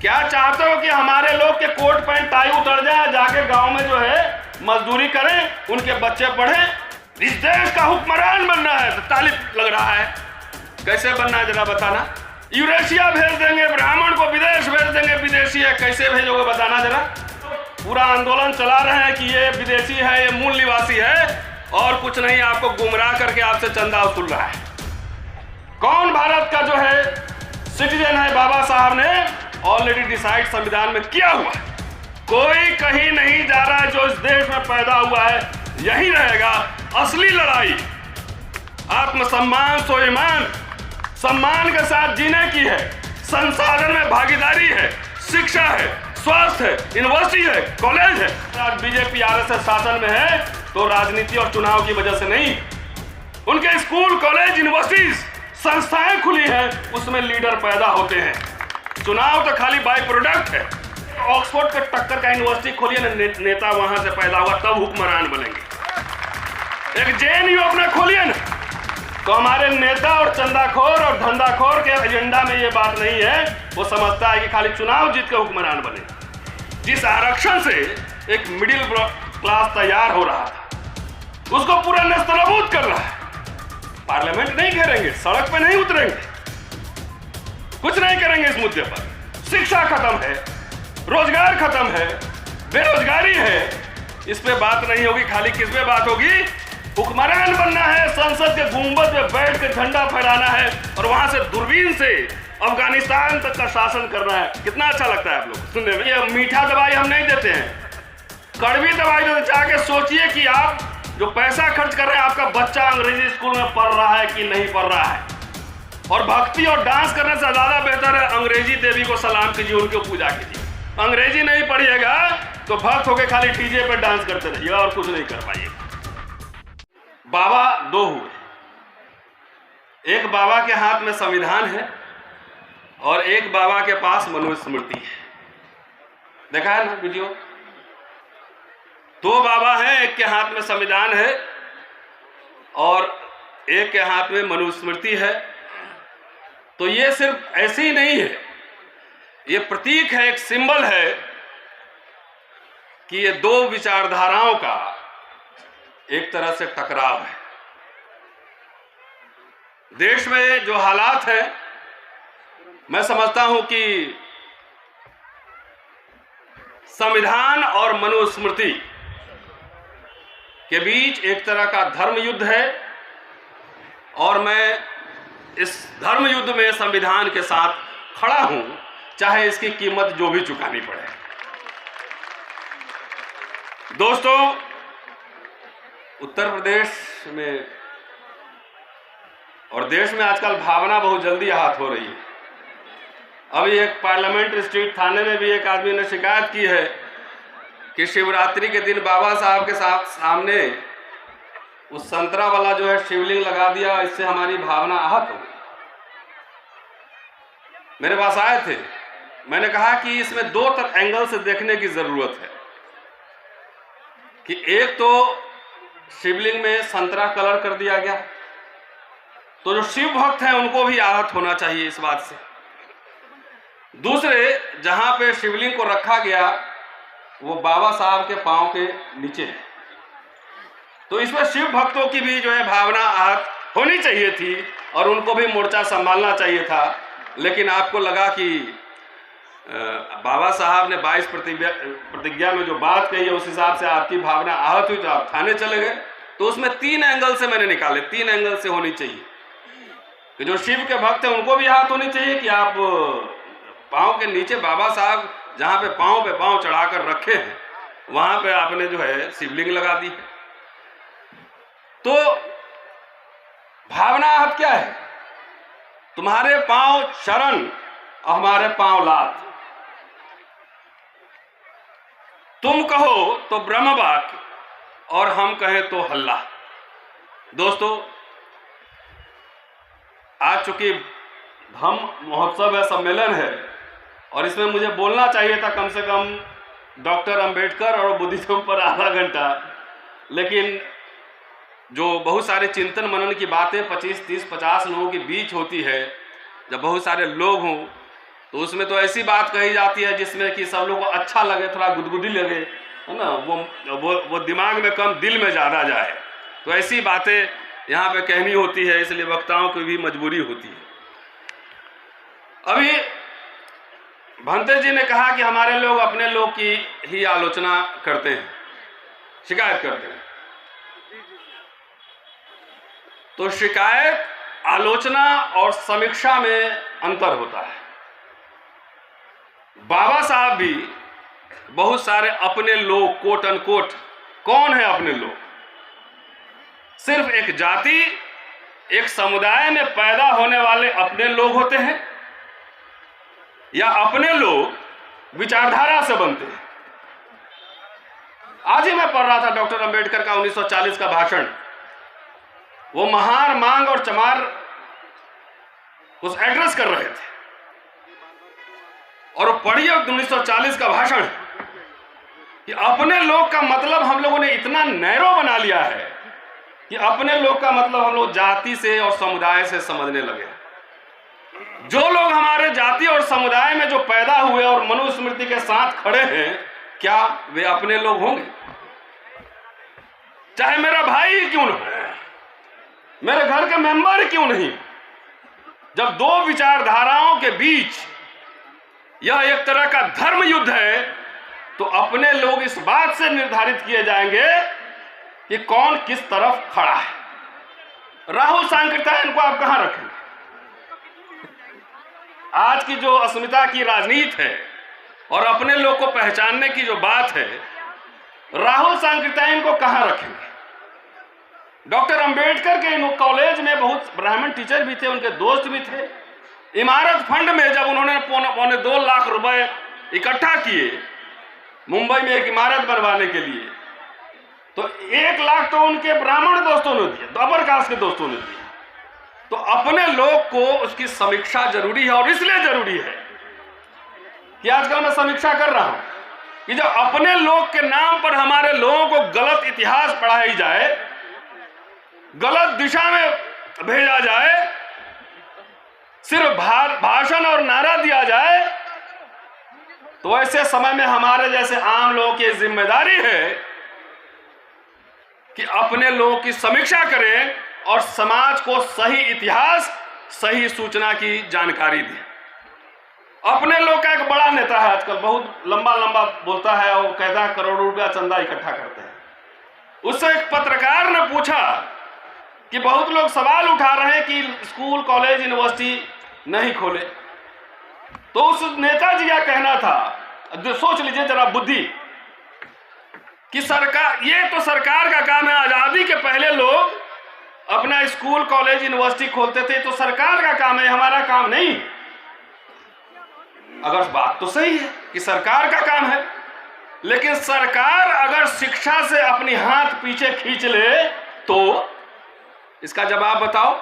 क्या चाहते हो कि हमारे लोग के कोट पैंट टाई उतर जाए, जाके गांव में जो है मजदूरी करें, उनके बच्चे पढ़ें? इस देश का हुक्मरान बनना है तो तालिब लग रहा है। कैसे बनना है जरा बताना। यूरेशिया भेज देंगे, ब्राह्मण को विदेश भेज देंगे, विदेशी है, कैसे भेजोगे बताना जरा। पूरा आंदोलन चला रहे हैं कि ये विदेशी है, ये मूल निवासी है, और कुछ नहीं, आपको गुमराह करके आपसे चंदा वसूल रहा है। कौन भारत का जो है सिटीजन है, बाबा साहब ने ऑलरेडी डिसाइड संविधान में किया हुआ है। कोई कहीं नहीं जा रहा है। जो इस देश में पैदा हुआ है यही रहेगा। असली लड़ाई आत्मसम्मान स्वाभिमान सम्मान के साथ जीने की है। संसाधन में भागीदारी है, शिक्षा है, स्वास्थ्य है, यूनिवर्सिटी है, कॉलेज है। आज बीजेपी आरएसएस शासन में है तो राजनीति और चुनाव की वजह से नहीं। उनके स्कूल, कॉलेज, यूनिवर्सिटीज, संस्थाएं खुली हैं, उसमें लीडर पैदा होते हैं। चुनाव तो खाली बाई प्रोडक्ट है। ऑक्सफोर्ड के टक्कर का यूनिवर्सिटी खोलिए ना, नेता वहां से पैदा हुआ, तब हुक्मरान बनेंगे। एक जेएनयू अपना खोलिए ना, तो हमारे नेता और चंदाखोर और धंधाखोर के एजेंडा में ये बात नहीं है। वो समझता है कि खाली चुनाव जीत के हुक्मरान बने। जिस आरक्षण से एक मिडिल क्लास तैयार हो रहा था, उसको पूरा नेस्तनाबूद कर रहा है। पार्लियामेंट नहीं घेरेंगे, सड़क पे नहीं उतरेंगे, कुछ नहीं करेंगे इस मुद्दे पर। शिक्षा खत्म है, रोजगार खत्म है, बेरोजगारी है, इस पे बात नहीं होगी। खाली किस पे बात होगी? हुक्मरान बनना है, संसद के गुंबद पे बैठ के झंडा फहराना है और वहां से दूरबीन से अफगानिस्तान तक का शासन करना है। कितना अच्छा लगता है आप लोग सुनने में। ये मीठा दवाई हम नहीं देते हैं, कड़वी दवाई देते। जाके सोचिए कि आप जो पैसा खर्च कर रहे हैं, आपका बच्चा अंग्रेजी स्कूल में पढ़ रहा है कि नहीं पढ़ रहा है। और भक्ति और डांस करने से ज्यादा बेहतर है अंग्रेजी देवी को सलाम कीजिए, उनकी पूजा कीजिए। अंग्रेजी नहीं पढ़िएगा तो भक्त होके खाली डीजे पे डांस करते रहिएगा और कुछ नहीं कर पाइएगा। बाबा दो हुए, एक बाबा के हाथ में संविधान है और एक बाबा के पास मनुस्मृति है। देखा है ना वीडियो? दो बाबा हैं, एक के हाथ में संविधान है और एक के हाथ में मनुस्मृति है। तो ये सिर्फ ऐसे ही नहीं है, ये प्रतीक है, एक सिंबल है कि ये दो विचारधाराओं का एक तरह से टकराव है। देश में जो हालात है, मैं समझता हूं कि संविधान और मनुस्मृति के बीच एक तरह का धर्म युद्ध है और मैं इस धर्म युद्ध में संविधान के साथ खड़ा हूं, चाहे इसकी कीमत जो भी चुकानी पड़े। दोस्तों, उत्तर प्रदेश में और देश में आजकल भावना बहुत जल्दी आहत हो रही है। अभी एक पार्लियामेंट स्ट्रीट थाने में भी एक आदमी ने शिकायत की है कि शिवरात्रि के दिन बाबा साहब के सामने उस संतरा वाला जो है शिवलिंग लगा दिया, इससे हमारी भावना आहत हो गई। मेरे पास आए थे, मैंने कहा कि इसमें दो एंगल से देखने की जरूरत है कि एक तो शिवलिंग में संतरा कलर कर दिया गया, तो जो शिव भक्त हैं उनको भी आहत होना चाहिए इस बात से। दूसरे, जहां पे शिवलिंग को रखा गया वो बाबा साहब के पांव के नीचे है, तो इसमें शिव भक्तों की भी जो है भावना आहत होनी चाहिए थी और उनको भी मोर्चा संभालना चाहिए था। लेकिन आपको लगा कि बाबा साहब ने 22 प्रतिज्ञा में जो बात कही है उस हिसाब से आपकी भावना आहत हुई तो आप थाने चले गए। तो उसमें 3 एंगल से मैंने निकाले, 3 एंगल से होनी चाहिए कि जो शिव के भक्त हैं उनको भी आहत होनी चाहिए कि आप पांव के नीचे बाबा साहब जहां पे पांव चढ़ाकर रखे हैं वहां पे आपने जो है शिवलिंग लगा दी है। तो भावना आहत क्या है? तुम्हारे पांव शरण और हमारे पांव लात। तुम कहो तो ब्रह्म वाक्य और हम कहें तो हल्ला। दोस्तों, आज चूंकि धम्म महोत्सव है, सम्मेलन है और इसमें मुझे बोलना चाहिए था कम से कम डॉक्टर अंबेडकर और बुद्धिज्म पर आधा घंटा, लेकिन जो बहुत सारे चिंतन मनन की बातें 25, 30, 50 लोगों के बीच होती है, जब बहुत सारे लोग हों तो उसमें तो ऐसी बात कही जाती है जिसमें कि सब लोगों को अच्छा लगे, थोड़ा गुदगुदी लगे, है ना, वो दिमाग में कम दिल में ज़्यादा जाए। तो ऐसी बातें यहाँ पे कहनी होती है, इसलिए वक्ताओं की भी मजबूरी होती है। अभी भंते जी ने कहा कि हमारे लोग अपने लोग की ही आलोचना करते हैं, शिकायत करते हैं। तो शिकायत, आलोचना और समीक्षा में अंतर होता है। बाबा साहब भी बहुत सारे अपने लोग, कोट अनकोट, कौन है अपने लोग? सिर्फ एक जाति, एक समुदाय में पैदा होने वाले अपने लोग होते हैं, या अपने लोग विचारधारा से बनते हैं। आज ही मैं पढ़ रहा था डॉक्टर अंबेडकर का 1940 का भाषण। वो महार, मांग और चमार उस एड्रेस कर रहे थे, और पढ़िए 1940 का भाषण कि अपने लोग का मतलब हम लोगों ने इतना नैरो बना लिया है कि अपने लोग का मतलब हम लोग जाति से और समुदाय से समझने लगे। जो लोग हमारे जाति और समुदाय में जो पैदा हुए और मनुस्मृति के साथ खड़े हैं, क्या वे अपने लोग होंगे? चाहे मेरा भाई ही क्यों न हो, मेरे घर के मेंबर क्यों नहीं, जब दो विचारधाराओं के बीच यह एक तरह का धर्म युद्ध है, तो अपने लोग इस बात से निर्धारित किए जाएंगे कि कौन किस तरफ खड़ा है। राहुल सांकृत्यायन को आप कहां रखेंगे? आज की जो अस्मिता की राजनीति है और अपने लोग को पहचानने की जो बात है, राहुल सांकृत्यायन को कहां रखेंगे? डॉक्टर अंबेडकर के कॉलेज में बहुत ब्राह्मण टीचर भी थे, उनके दोस्त भी थे। इमारत फंड में जब उन्होंने 2.25 लाख रुपए इकट्ठा किए मुंबई में एक इमारत बनवाने के लिए, तो 1 लाख तो उनके ब्राह्मण दोस्तों ने दिया, अपर कास्ट के दोस्तों ने दिया। तो अपने लोग को उसकी समीक्षा जरूरी है, और इसलिए जरूरी है कि आजकल मैं समीक्षा कर रहा हूं कि जब अपने लोग के नाम पर हमारे लोगों को गलत इतिहास पढ़ाई जाए, गलत दिशा में भेजा जाए, सिर्फ भाषण और नारा दिया जाए, तो ऐसे समय में हमारे जैसे आम लोगों की जिम्मेदारी है कि अपने लोगों की समीक्षा करें और समाज को सही इतिहास, सही सूचना की जानकारी दें। अपने लोग का एक बड़ा नेता है आजकल, बहुत लंबा लंबा बोलता है और कहता है करोड़ों रुपया चंदा इकट्ठा करते हैं। उससे एक पत्रकार ने पूछा कि बहुत लोग सवाल उठा रहे हैं कि स्कूल, कॉलेज, यूनिवर्सिटी नहीं खोले, तो उस नेता जी का कहना था, सोच लीजिए जरा बुद्धि, कि सरकार, ये तो सरकार का काम है। आजादी के पहले लोग अपना स्कूल, कॉलेज, यूनिवर्सिटी खोलते थे, तो सरकार का काम है, हमारा काम नहीं। अगर बात तो सही है कि सरकार का काम है, लेकिन सरकार अगर शिक्षा से अपनी हाथ पीछे खींच ले तो इसका जवाब बताओ।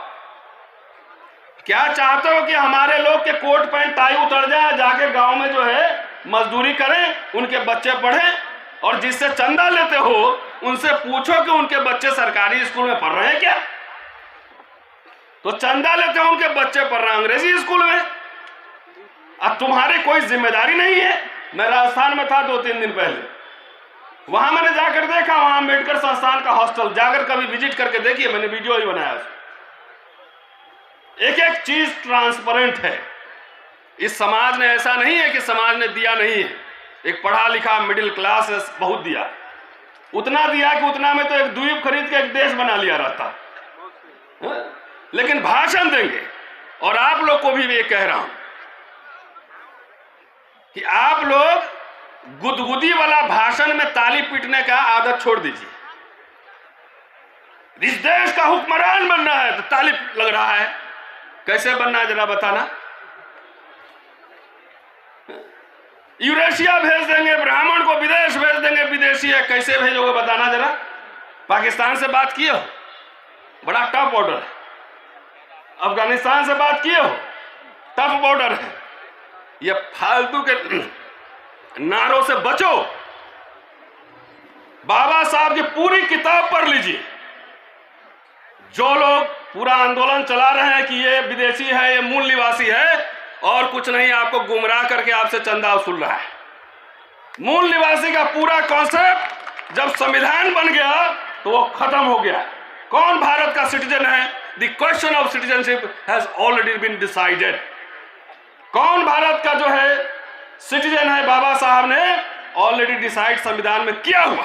क्या चाहते हो कि हमारे लोग के कोट पैंट टाई उतर जाए, जाके गांव में जो है मजदूरी करें, उनके बच्चे पढ़ें, और जिससे चंदा लेते हो उनसे पूछो कि उनके बच्चे सरकारी स्कूल में पढ़ रहे हैं क्या? तो चंदा लेते हो, उनके बच्चे पढ़ रहे हैं अंग्रेजी स्कूल में। अब तुम्हारी कोई जिम्मेदारी नहीं है। मैं राजस्थान में था 2-3 दिन पहले, वहां मैंने जाकर देखा, वहां अंबेडकर संस्थान का हॉस्टल, जाकर कभी विजिट करके देखिए, मैंने वीडियो ही बनाया उसमें। एक एक चीज ट्रांसपेरेंट है। इस समाज ने ऐसा नहीं है कि समाज ने दिया नहीं है। एक पढ़ा लिखा मिडिल क्लास है, बहुत दिया, उतना दिया कि उतना में तो एक द्वीप खरीद के एक देश बना लिया रहता है। लेकिन भाषण देंगे, और आप लोग को भी ये कह रहा हूं कि आप लोग गुदगुदी वाला भाषण में ताली पीटने का आदत छोड़ दीजिए। इस देश का हुक्मरान बनना है तो ताली लग रहा है, कैसे बनना है जरा बताना। यूरेशिया भेज देंगे, ब्राह्मण को विदेश भेज देंगे, विदेशी है, कैसे भेजोगे बताना जरा। पाकिस्तान से बात किए हो, बड़ा टफ बॉर्डर है। अफगानिस्तान से बात किए हो, टफ बॉर्डर है। ये फालतू के नारों से बचो। बाबा साहब की पूरी किताब पढ़ लीजिए। जो लोग पूरा आंदोलन चला रहे हैं कि ये विदेशी है, ये मूल निवासी है, और कुछ नहीं, आपको गुमराह करके आपसे चंदा वसूल रहा है। मूल निवासी का पूरा कॉन्सेप्ट जब संविधान बन गया तो वो खत्म हो गया। कौन भारत का सिटीजन है? The question of citizenship has already been decided. कौन भारत का जो है सिटीजन है, बाबा साहब ने ऑलरेडी डिसाइड संविधान में किया हुआ।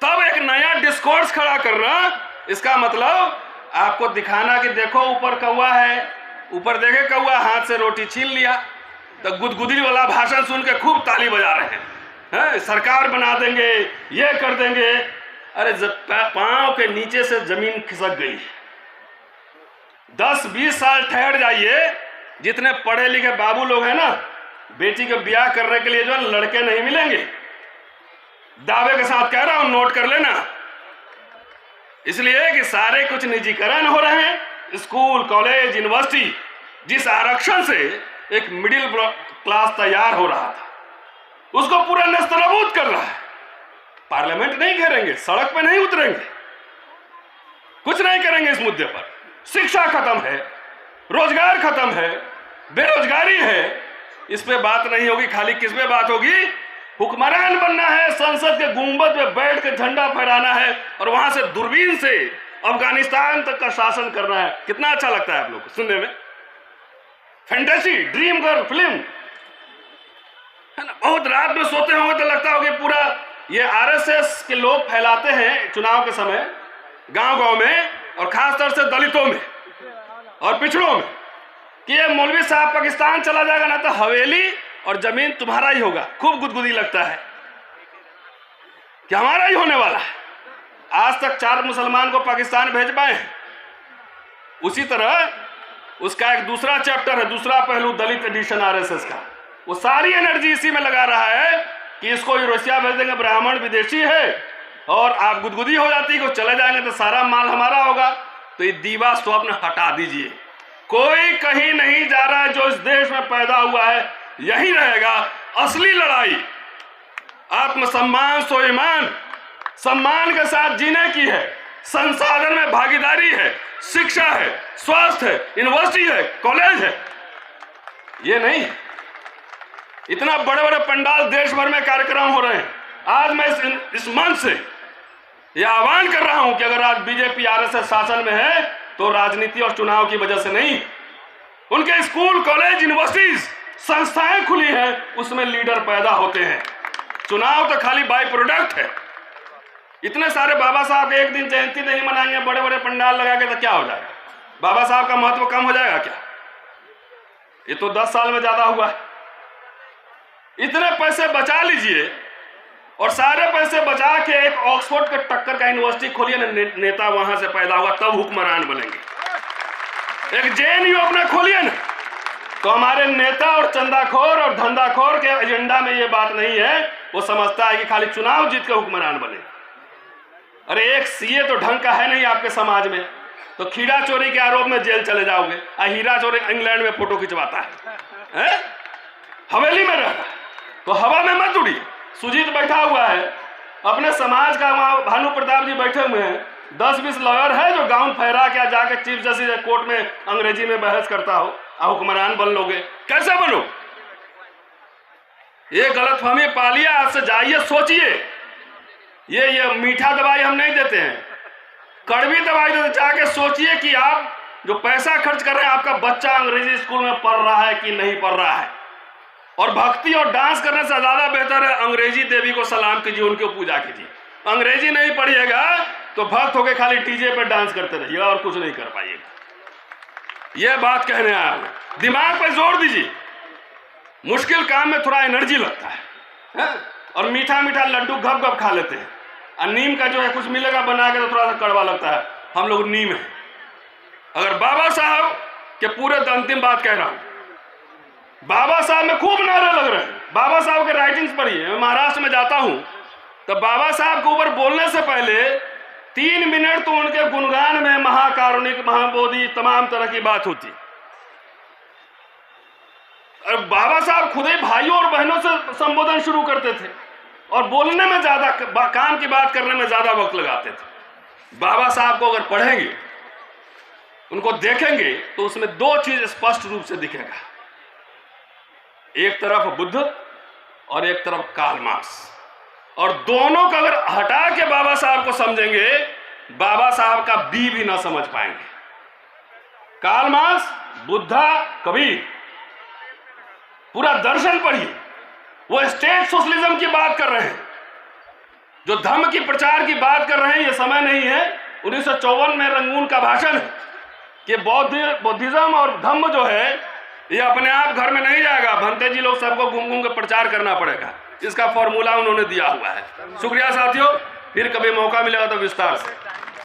तब एक नया डिस्कोर्स खड़ा करना, इसका मतलब आपको दिखाना कि देखो ऊपर कौवा है, ऊपर देखे कौवा, हाथ से रोटी छीन लिया। तो गुदगुदी वाला भाषण सुन के खूब ताली बजा रहे हैं, सरकार बना देंगे, ये कर देंगे। अरे पांव के नीचे से जमीन खिसक गई। 10-20 साल ठहर जाइए। जितने पढ़े लिखे बाबू लोग हैं ना, बेटी के ब्याह करने के लिए जो है लड़के नहीं मिलेंगे। दावे के साथ कह रहा हूं, नोट कर लेना। इसलिए कि सारे कुछ निजीकरण हो रहे हैं। स्कूल, कॉलेज, यूनिवर्सिटी, जिस आरक्षण से एक मिडिल क्लास तैयार हो रहा था, उसको पूरा नेस्तनाबूद कर रहा है। पार्लियामेंट नहीं घेरेंगे, सड़क पे नहीं उतरेंगे, कुछ नहीं करेंगे इस मुद्दे पर। शिक्षा खत्म है, रोजगार खत्म है, बेरोजगारी है, इस पे बात नहीं होगी। खाली किस पे बात होगी? हुक्मरान बनना है, संसद के गुंबद पे बैठ के झंडा फहराना है और वहां से दूरबीन से अफगानिस्तान तक का शासन करना है। कितना अच्छा लगता है आप लोग को सुनने में? फैंटेसी, ड्रीम गर्ल फिल्म है ना। बहुत रात में सोते होंगे तो लगता होगा पूरा ये आरएसएस के लोग फैलाते हैं चुनाव के समय गांव-गांव में, और खासतौर से दलितों में और पिछड़ों में, कि ये मौलवी साहब पाकिस्तान चला जाएगा ना तो हवेली और जमीन तुम्हारा ही होगा। खूब गुदगुदी लगता है कि हमारा ही होने वाला है। आज तक 4 मुसलमान को पाकिस्तान भेज पाए हैं। उसी तरह उसका एक दूसरा चैप्टर है, दूसरा पहलू, दलित एडिशन आरएसएस का। वो सारी एनर्जी इसी में लगा रहा है कि इसको यूरोसिया भेज देंगे, ब्राह्मण विदेशी है, और आप गुदगुदी हो जाती है कि चले जाएंगे तो सारा माल हमारा होगा। तो ये दीवा स्वप्न हटा दीजिए। कोई कहीं नहीं जा रहा है। जो इस देश में पैदा हुआ है यही रहेगा। असली लड़ाई आत्मसम्मान, स्वाभिमान, सम्मान के साथ जीने की है। संसाधन में भागीदारी है, शिक्षा है, स्वास्थ्य है, यूनिवर्सिटी है, कॉलेज है। ये नहीं। इतना बड़े बड़े पंडाल, देश भर में कार्यक्रम हो रहे हैं। आज मैं इस मंच से यह आह्वान कर रहा हूं कि अगर आज बीजेपी आरएसएस शासन में है तो राजनीति और चुनाव की वजह से नहीं। उनके स्कूल, कॉलेज, यूनिवर्सिटीज, संस्थाएं खुली हैं, उसमें लीडर पैदा होते हैं। चुनाव तो खाली बाई प्रोडक्ट है। इतने सारे बाबा साहब एक दिन जयंती नहीं मनाएंगे, बड़े बड़े पंडाल लगा के, तो क्या हो जाएगा? बाबा साहब का महत्व कम हो जाएगा क्या? ये तो 10 साल में ज्यादा हुआ है। इतने पैसे बचा लीजिए और सारे पैसे बचा के एक ऑक्सफोर्ड के टक्कर का यूनिवर्सिटी खोलिए ना, नेता वहां से पैदा हुआ, तब हुक्मरान बनेंगे। एक जेएनयू अपना खोलिए ना, तो हमारे नेता और चंदाखोर और धंधाखोर के एजेंडा में ये बात नहीं है। वो समझता है कि खाली चुनाव जीत के हुक्मरान बने। अरे एक सीए तो ढंग का है नहीं आपके समाज में, तो खीरा चोरी के आरोप में जेल चले जाओगे। हीरा चोरी इंग्लैंड में फोटो खिंचवाता है? हवेली में रहता, तो हवा में मत उड़िए। सुजीत बैठा हुआ है अपने समाज का, वहां भानु प्रताप जी बैठे हुए हैं। 10-20 लॉयर है जो गाउन फहरा के जाके चीफ जस्टिस कोर्ट में अंग्रेजी में बहस करता हो। हुक्मरान बन लोगे? कैसे बनो? ये गलतफहमी पालिए। आज से जाइए, सोचिए। ये मीठा दवाई हम नहीं देते हैं, कड़वी दवाई देते। जाके सोचिए कि आप जो पैसा खर्च कर रहे हैं, आपका बच्चा अंग्रेजी स्कूल में पढ़ रहा है कि नहीं पढ़ रहा है। और भक्ति और डांस करने से ज्यादा बेहतर है अंग्रेजी देवी को सलाम कीजिए, उनकी पूजा कीजिए। अंग्रेजी नहीं पढ़िएगा तो भक्त होके खाली डीजे पे डांस करते रहिएगा और कुछ नहीं कर पाइएगा। यह बात कहने आया हूं। दिमाग पे जोर दीजिए। मुश्किल काम में थोड़ा एनर्जी लगता है और मीठा मीठा लड्डू गप गप खा लेते हैं। और नीम का जो है कुछ मिलेगा बना के तो थोड़ा सा कड़वा लगता है। हम लोग नीम है। अगर बाबा साहब के पूरे अंतिम बात कह रहा हूं, बाबा साहब में खूब नारे लग रहे हैं। बाबा साहब के राइटिंग्स पढ़िए। मैं महाराष्ट्र में जाता हूं तो बाबा साहब के ऊपर बोलने से पहले 3 मिनट तो उनके गुणगान में महाकारुणिक, महाबोधि, तमाम तरह की बात होती। और बाबा साहब खुद ही भाइयों और बहनों से संबोधन शुरू करते थे और बोलने में ज्यादा, काम की बात करने में ज्यादा वक्त लगाते थे। बाबा साहब को अगर पढ़ेंगे, उनको देखेंगे, तो उसमें 2 चीज स्पष्ट रूप से दिखेगा। एक तरफ बुद्ध और एक तरफ कार्ल मार्क्स, और दोनों को अगर हटा के बाबा साहब को समझेंगे, बाबा साहब का बी भी ना समझ पाएंगे। कार्ल मार्क्स, बुद्धा, कबीर, पूरा दर्शन पढ़िए। वो स्टेट सोशलिज्म की बात कर रहे हैं, जो धम्म की प्रचार की बात कर रहे हैं। ये समय नहीं है, 1954 में रंगून का भाषण है कि बौद्धिज्म और धम्म जो है ये अपने आप घर में नहीं जाएगा, भंते जी लोग सबको घूम घूम के प्रचार करना पड़ेगा। इसका फॉर्मूला उन्होंने दिया हुआ है। शुक्रिया साथियों, फिर कभी मौका मिलेगा तो विस्तार से।